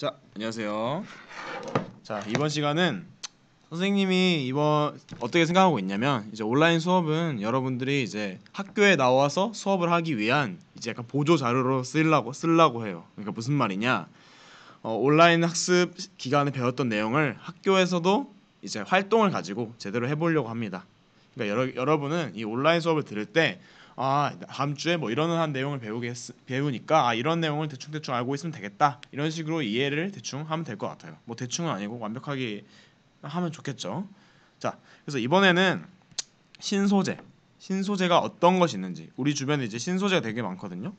자, 안녕하세요. 자, 이번 시간은 선생님이 이번 어떻게 생각하고 있냐면, 이제 온라인 수업은 여러분들이 이제 학교에 나와서 수업을 하기 위한 이제 약간 보조 자료로 쓰려고 해요. 그러니까 무슨 말이냐? 온라인 학습 기간에 배웠던 내용을 학교에서도 이제 활동을 가지고 제대로 해보려고 합니다. 그러니까 여러분은 이 온라인 수업을 들을 때 다음 주에 뭐 이런 한 내용을 배우니까 이런 내용을 대충 알고 있으면 되겠다, 이런 식으로 이해를 대충 하면 될 것 같아요. 뭐 대충은 아니고 완벽하게 하면 좋겠죠. 자, 그래서 이번에는 신소재가 어떤 것이 있는지, 우리 주변에 이제 신소재가 되게 많거든요.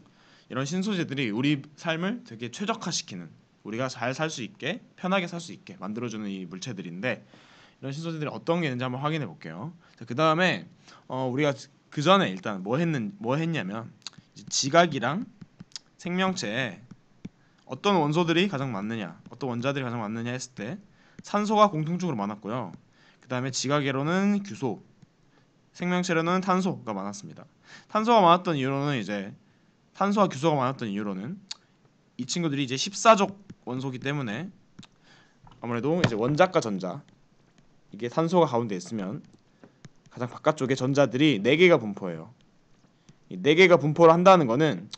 이런 신소재들이 우리 삶을 되게 최적화시키는, 우리가 잘 살 수 있게, 편하게 살 수 있게 만들어주는 이 물체들인데, 이런 신소재들이 어떤 게 있는지 한번 확인해 볼게요. 그 다음에 우리가 그 전에 일단 뭐 했냐면, 이제 지각이랑 생명체에 어떤 원소들이 가장 많느냐, 어떤 원자들이 가장 많느냐 했을 때 산소가 공통적으로 많았고요. 그 다음에 지각에로는 규소, 생명체로는 탄소가 많았습니다. 탄소가 많았던 이유로는 이제 탄소와 규소가 많았던 이유로는 이 친구들이 이제 14족 원소기 때문에 아무래도 이제 원자과 전자, 이게 탄소가 가운데 있으면 가장 바깥쪽에 전자들이 4개가 분포해요. 이 4개가 분포를 한다는 거는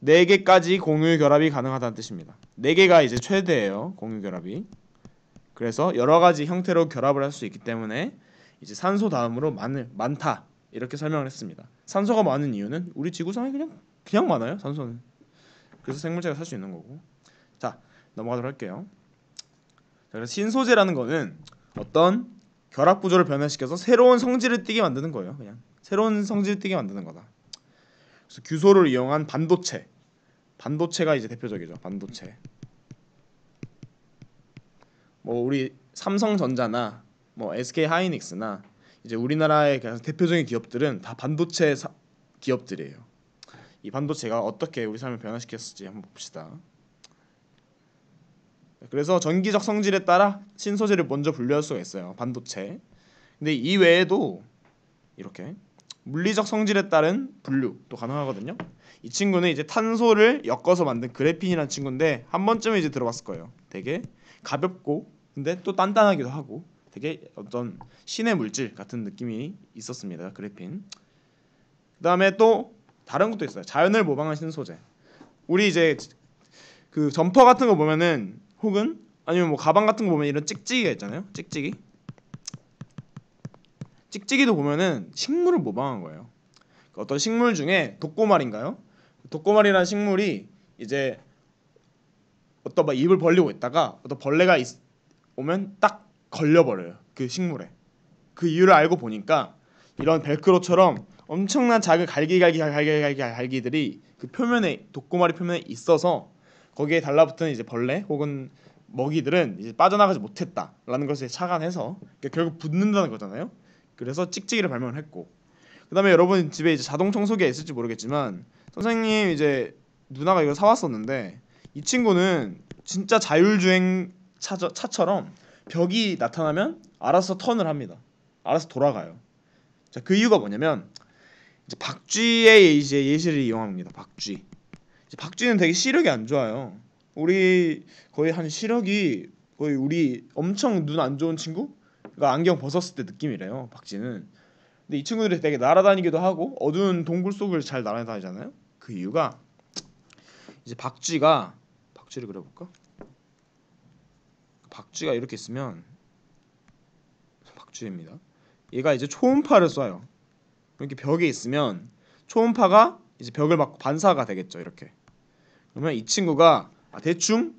4개까지 공유 결합이 가능하다는 뜻입니다. 4개가 이제 최대예요, 공유 결합이. 그래서 여러 가지 형태로 결합을 할 수 있기 때문에 이제 산소 다음으로 많다, 이렇게 설명을 했습니다. 산소가 많은 이유는 우리 지구상에 그냥 많아요, 산소는. 그래서 생물체가 살 수 있는 거고. 자, 넘어가도록 할게요. 자, 그래서 신소재라는 거는 어떤 결합 구조를 변화시켜서 새로운 성질을 띠게 만드는 거예요. 그냥 새로운 성질을 띠게 만드는 거다. 그래서 규소를 이용한 반도체가 이제 대표적이죠. 반도체. 뭐 우리 삼성전자나 뭐 SK 하이닉스나 이제 우리나라의 대표적인 기업들은 다 반도체 기업들이에요. 이 반도체가 어떻게 우리 삶을 변화시켰을지 한번 봅시다. 그래서 전기적 성질에 따라 신소재를 먼저 분류할 수가 있어요, 반도체. 근데 이 외에도 이렇게 물리적 성질에 따른 분류도 가능하거든요. 이 친구는 이제 탄소를 엮어서 만든 그래핀이라는 친구인데, 한 번쯤은 이제 들어봤을 거예요. 되게 가볍고 근데 또 단단하기도 하고 되게 어떤 신의 물질 같은 느낌이 있었습니다, 그래핀. 그다음에 또 다른 것도 있어요. 자연을 모방한 신소재. 우리 이제 그 점퍼 같은 거 보면은, 혹은 아니면 뭐 가방 같은 거 보면 이런 찍찍이가 있잖아요. 찍찍이도 보면은 식물을 모방한 거예요. 어떤 식물 중에 독고말인가요? 독고말이라는 식물이 이제 어떤 막 입을 벌리고 있다가 어떤 벌레가 오면 딱 걸려버려요, 그 식물에. 그 이유를 알고 보니까 이런 벨크로처럼 엄청난 작은 갈기들이 그 표면에, 독고마리 표면에 있어서 거기에 달라붙은 이제 벌레 혹은 먹이들은 이제 빠져나가지 못했다라는 것을 착안해서 결국 붙는다는 거잖아요. 그래서 찍찍이를 발명을 했고, 그다음에 여러분 집에 이제 자동 청소기가 있을지 모르겠지만, 선생님 이제 누나가 이걸 사왔었는데, 이 친구는 진짜 자율주행 차처럼 벽이 나타나면 알아서 턴을 합니다. 알아서 돌아가요. 자, 그 이유가 뭐냐면 이제 박쥐의 이제 예시를 이용합니다. 이제 박쥐는 되게 시력이 안 좋아요. 우리 거의 한 시력이 거의 우리 엄청 눈 안 좋은 친구가 안경 벗었을 때 느낌이래요, 박쥐는. 근데 이 친구들이 되게 날아다니기도 하고 어두운 동굴 속을 잘 날아다니잖아요. 그 이유가 이제 박쥐를 그려볼까? 박쥐가 이렇게 있으면 박쥐입니다. 얘가 이제 초음파를 쏴요. 이렇게 벽에 있으면 초음파가 이제 벽을 맞고 반사가 되겠죠, 이렇게. 그러면 이 친구가 대충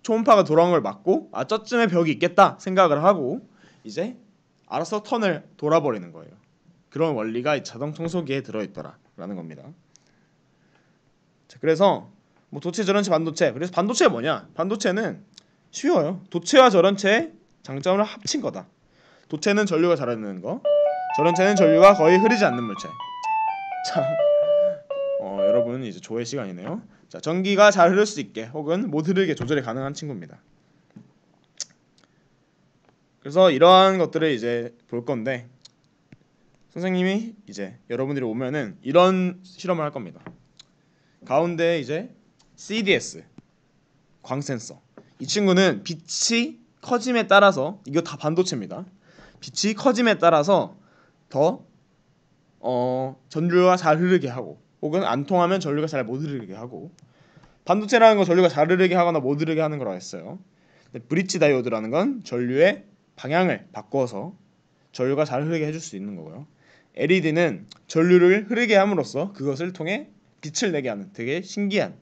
초음파가 돌아온 걸 맞고 저쯤에 벽이 있겠다 생각을 하고 이제 알아서 턴을 돌아버리는 거예요. 그런 원리가 이 자동 청소기에 들어있더라라는 겁니다. 자, 그래서 뭐 도체, 전원체, 반도체. 그래서 반도체가 뭐냐? 반도체는 쉬워요. 도체와 전원체의 장점을 합친 거다. 도체는 전류가 잘 흐르는 거, 전원체는 전류가 거의 흐르지 않는 물체. 자, 여러분 이제 조회 시간이네요. 자, 전기가 잘 흐를 수 있게 혹은 못 흐르게 조절이 가능한 친구입니다. 그래서 이러한 것들을 이제 볼 건데, 선생님이 이제 여러분들이 오면은 이런 실험을 할 겁니다. 가운데 이제 CDS, 광 센서. 이 친구는 빛이 커짐에 따라서, 이거 다 반도체입니다. 빛이 커짐에 따라서 더 전류가 잘 흐르게 하고, 혹은 안 통하면 전류가 잘 못 흐르게 하고. 반도체라는 건 전류가 잘 흐르게 하거나 못 흐르게 하는 거라고 했어요. 근데 브릿지 다이오드라는 건 전류의 방향을 바꿔서 전류가 잘 흐르게 해줄 수 있는 거고요. LED는 전류를 흐르게 함으로써 그것을 통해 빛을 내게 하는 되게 신기한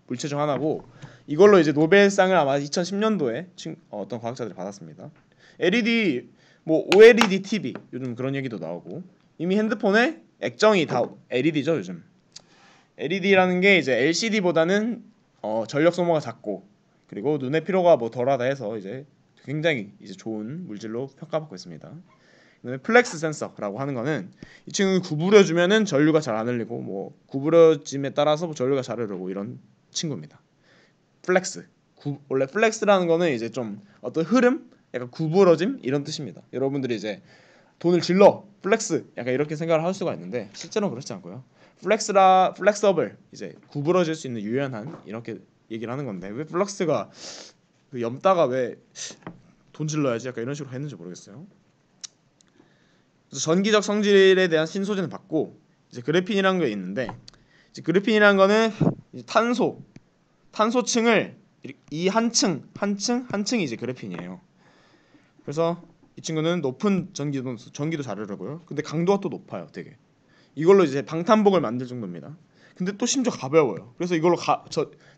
물체 중 하나고, 이걸로 이제 노벨상을 아마 2010년도에 어떤 과학자들이 받았습니다. LED 뭐 OLED TV 요즘 그런 얘기도 나오고, 이미 핸드폰에 액정이 다 LED죠 요즘. LED라는 게 이제 LCD보다는 전력 소모가 작고, 그리고 눈의 피로가 뭐 덜하다 해서 이제 굉장히 이제 좋은 물질로 평가받고 있습니다. 그다음에 플렉스 센서라고 하는 거는 이 친구 구부려 주면은 전류가 잘 안 흘리고, 뭐 구부러짐에 따라서 뭐 전류가 잘 흐르고 이런 친구입니다. 플렉스. 원래 플렉스라는 거는 이제 좀 어떤 흐름, 약간 구부러짐 이런 뜻입니다. 여러분들이 이제 돈을 질러 플렉스 약간 이렇게 생각을 할 수가 있는데, 실제로는 그렇지 않고요. 플렉서블, 이제 구부러질 수 있는 유연한, 이렇게 얘기를 하는 건데, 왜 플렉스가 그 염따가 왜 돈 질러야지 약간 이런 식으로 했는지 모르겠어요. 그래서 전기적 성질에 대한 신소재는 받고, 이제 그래핀이라는 게 있는데, 이제 그래핀이라는 거는 이제 탄소층을 이 한 층이 이제 그래핀이에요. 그래서 이 친구는 높은 전기도 잘 흐르고요. 근데 강도가 또 높아요, 되게. 이걸로 이제 방탄복을 만들 정도입니다. 근데 또 심지어 가벼워요. 그래서 이걸로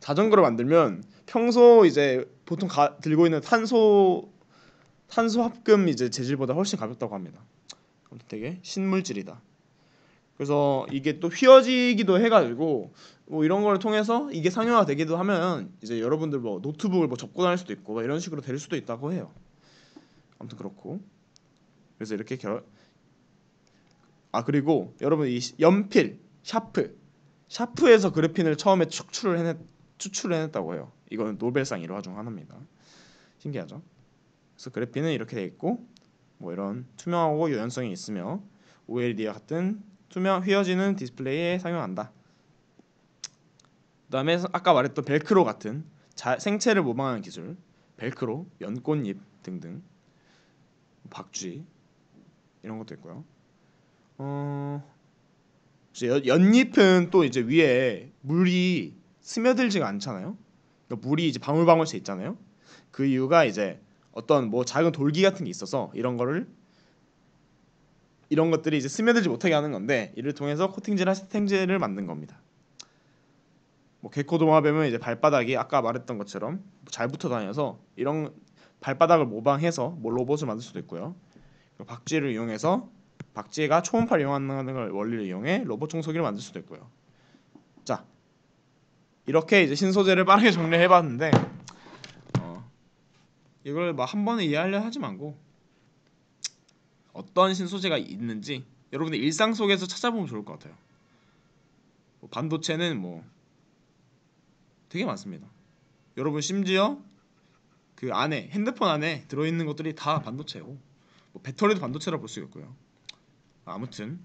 자전거를 만들면 평소 이제 보통 들고 있는 탄소 합금 이제 재질보다 훨씬 가볍다고 합니다. 아무튼 되게 신물질이다. 그래서 이게 또 휘어지기도 해가지고, 뭐 이런 걸 통해서 이게 상용화 되기도 하면 이제 여러분들 뭐 노트북을 뭐 접고 다닐 수도 있고 이런 식으로 될 수도 있다고 해요. 아무튼 그렇고, 그래서 이렇게 그리고 여러분 이 연필 샤프에서 그래핀을 처음에 추출을 해냈다고 해요. 이거는 노벨상 일화 중 하나입니다. 신기하죠? 그래서 그래핀은 이렇게 돼 있고, 뭐 이런 투명하고 유연성이 있으며 OLED와 같은 투명 휘어지는 디스플레이에 사용한다. 그다음에 아까 말했던 벨크로 같은 생체를 모방하는 기술, 벨크로, 연꽃잎 등등, 박쥐 이런 것도 있고요. 연잎은 또 이제 위에 물이 스며들지가 않잖아요. 그러니까 물이 이제 방울방울씩 있잖아요. 그 이유가 이제 어떤 뭐 작은 돌기 같은 게 있어서 이런 것들이 이제 스며들지 못하게 하는 건데, 이를 통해서 코팅제나 스탱제를 만든 겁니다. 뭐 개코도마뱀은 이제 발바닥이 아까 말했던 것처럼 잘 붙어 다녀서 이런 발바닥을 모방해서 뭐 로봇을 만들 수도 있고요. 박쥐를 이용해서 박쥐가 초음파를 이용하는 걸 원리를 이용해 로봇 청소기를 만들 수도 있고요. 자, 이렇게 이제 신소재를 빠르게 정리해봤는데, 이걸 막 한 번에 이해하려 하지 말고 어떤 신소재가 있는지 여러분들 일상 속에서 찾아보면 좋을 것 같아요. 뭐 반도체는 뭐 되게 많습니다. 여러분 심지어 그 안에 핸드폰 안에 들어있는 것들이 다 반도체고, 뭐 배터리도 반도체라 볼 수 있고요. 아무튼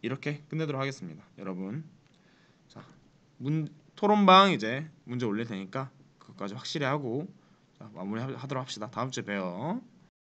이렇게 끝내도록 하겠습니다. 여러분, 자, 토론방 이제 문제 올릴 테니까 그것까지 확실히 하고 마무리하도록 합시다. 다음 주에 봬요.